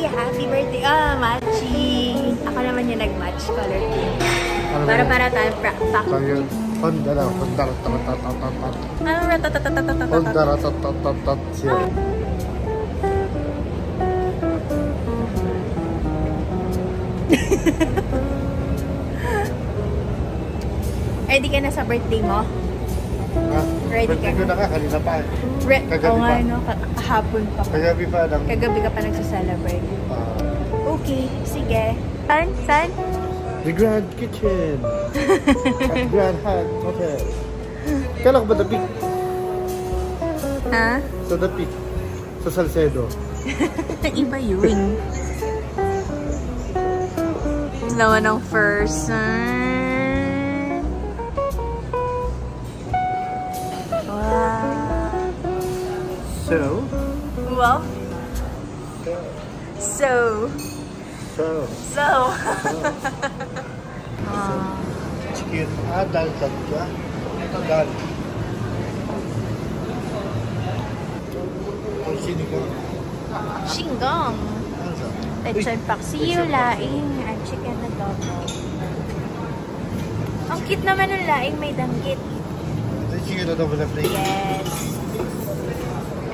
Happy birthday! Ah, matching! Ako naman yung nag-match color pink. Para tayo pack. Kaya, Honda lang. Honda ratatatat. Ano ratatatat? Honda ratatatat siya. Ready ka na sa birthday mo? Ready ka na? Na ka, kanina pa. Oo nga, no? Kahapon pa. Kagabi pa. Kagabi ka pa nagsaselebrate. Okay, sige. San? The Grand Kitchen. At Grand Hut Hotel. Kala ko ba The Peak? Ha? Sa The Peak. Sa Salcedo. Iba yun. Naman ang first. Wow. So. Chicken. Dal tatya. Dal. Shinggong. Lechon paksiw, laing, at chicken adobo. Ang cute naman ng laing, may danggit. Chicken adobo na plate. Yes.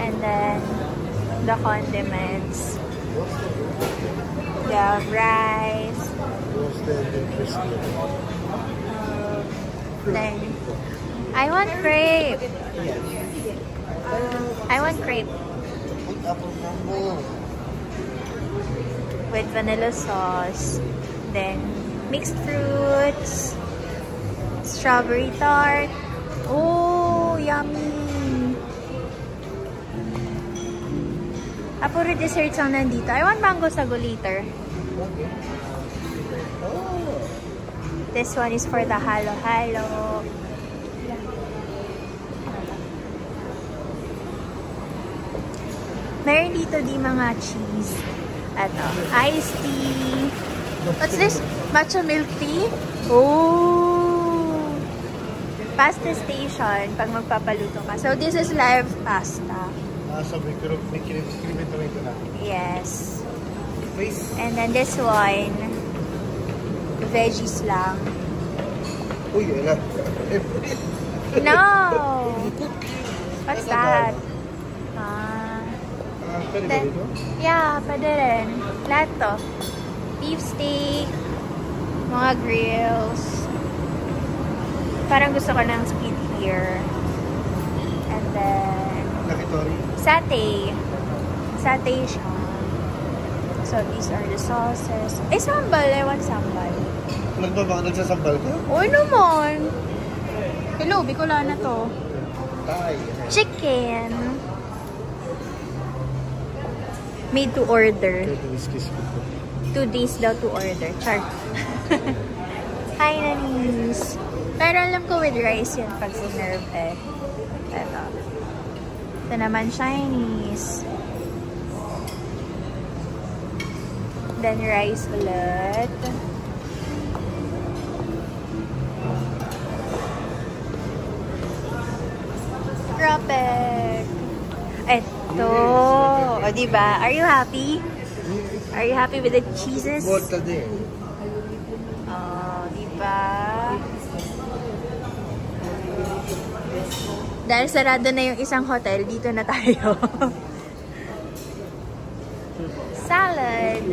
And then, the condiments. The rice. Roasted and crispy. Then, I want crepe. I want crepe. With vanilla sauce. Then, mixed fruits. Strawberry tart. Oh, yummy. Puro desserts ang nandito. I want mango sago later. This one is for the halo-halo. Meron dito di mga cheese. Ato, iced tea. What's this? Matcha milk tea? Oh! Pasta station pag magpapaluto ka. So this is live pasta. So may kinimento na. Yes. Please. And then this one, veggies lang. Uy, wala. No! What's that? Pwede ba dito? Yeah, pwede rin. Lahat to. Beef steak, mga grills. Parang gusto ko ng squid here. And then, Nakitori. Satay. Satay siya. So, these are the sauces. Eh, sambal. I want sambal. Nagsasambal ka? Oo naman. Hello, Bicolana to. Thai. Chicken. Made to order. 2 days daw to order. Char. Hi, nanis. Pero alam ko with rice yun pag sinerve eh. Ito. Ito naman Chinese. Then rice ulit. Tropic. Ito. O, diba? Are you happy? Are you happy with the cheeses? Volta din. Oh, diba? Dahil sarado na yung isang hotel, dito na tayo. Salad.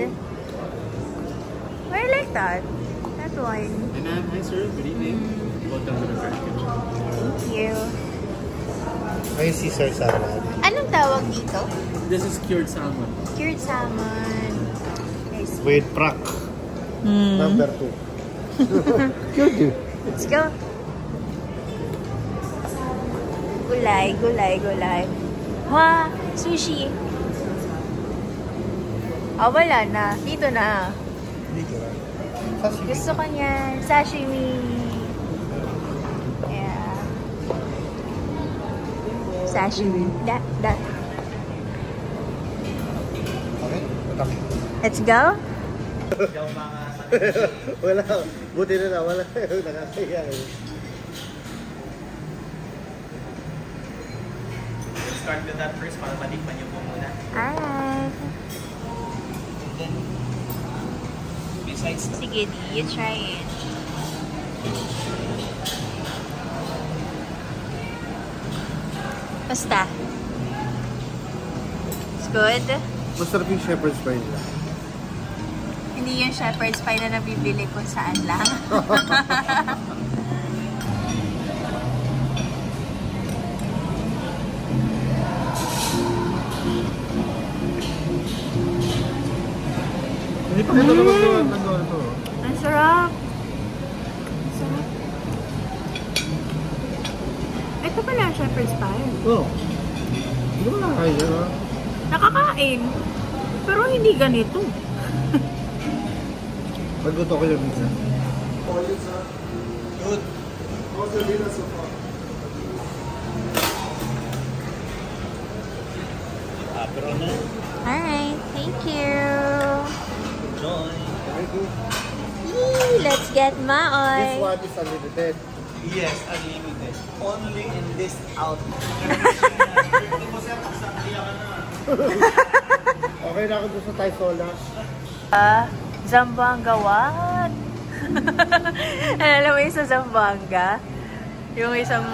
I like that. That one. Hi sir, good evening. Welcome to the Grand Kitchen. Thank you. May Caesar salad. Anong tawag dito? This is cured salmon. Cured salmon. Nice. With prak. Number 2. Good. Let's go. Gulay, gulay, gulay. Ha? Sushi. Ah, wala na. Dito na. Dito lang. Sashimi. Gusto ko niyan. Sashimi. Yeah. Sashimi. That. Okay? Matap. Let's go. Wala. Buti na wala. Nakakaya eh. Start with that first para matikman niyo po muna. Alright. Yes. Sige, di. You try it. Basta. It's good. Masarap yung shepherd's pie nila. Hindi yung shepherd's pie na nabibili kung saan lang. Hindi pa kita naman nagawa ito. Ang sarap. Ang sarap. Ito pala ang shepherd's pie. Oo. Hindi mo nakakain yan, ha? Nakakain. Pero hindi ganito. Pagluto ko yung minsan. Good. Pero no? Alright, thank you. Enjoy. Very good. Yee, let's get This Maoy. one is unlimited. Yes, unlimited. Only in this outlet. Okay na ako doon sa Thai Sola. Zamboanga what? Alam mo yung sa Zamboanga? Yung isang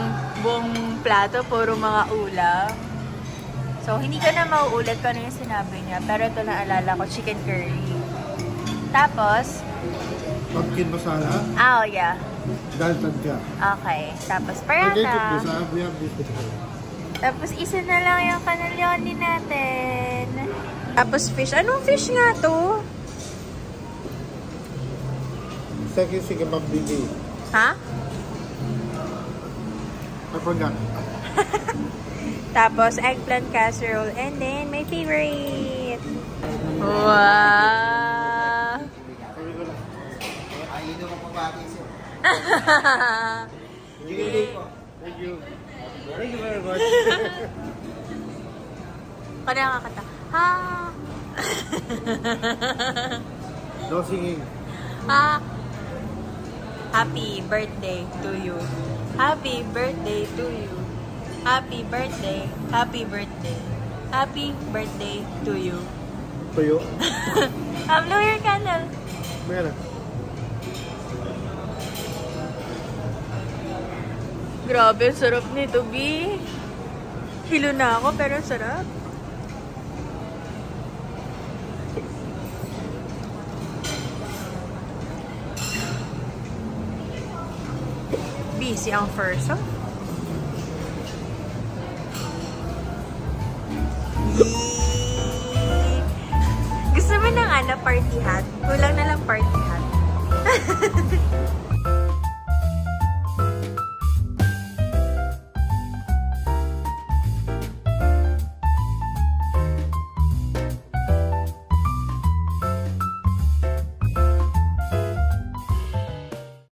buong plato, puro mga ulam. So, hindi ko na mauulit kung ano yung sinabi niya. Pero ito naalala ko, chicken curry. Tapos, Pumpkin masala. oh yeah. Dalton ka. Okay. Tapos, Okay, cook parata. this, ha? We have this. Tapos, isa na lang yung cannelloni natin. Tapos, fish. Anong fish nga to? Second, sige, magbili. Ha? I forgot. Tapos, eggplant casserole. And then, my favorite. Wow! Ay, ito ko pabati siya. Thank you. Thank you very much. Kaya nakakata. Ha! No singing. Ha! Happy birthday to you. Happy birthday to you. Happy birthday. Happy birthday. Happy birthday to you. Tuyo. Blow your candle. Meron. Grabe, sarap nito, B. Hilo na ako, pero sarap. Busy ang first, oh. Gusto mo ng party hat? Kulang na lang party hat.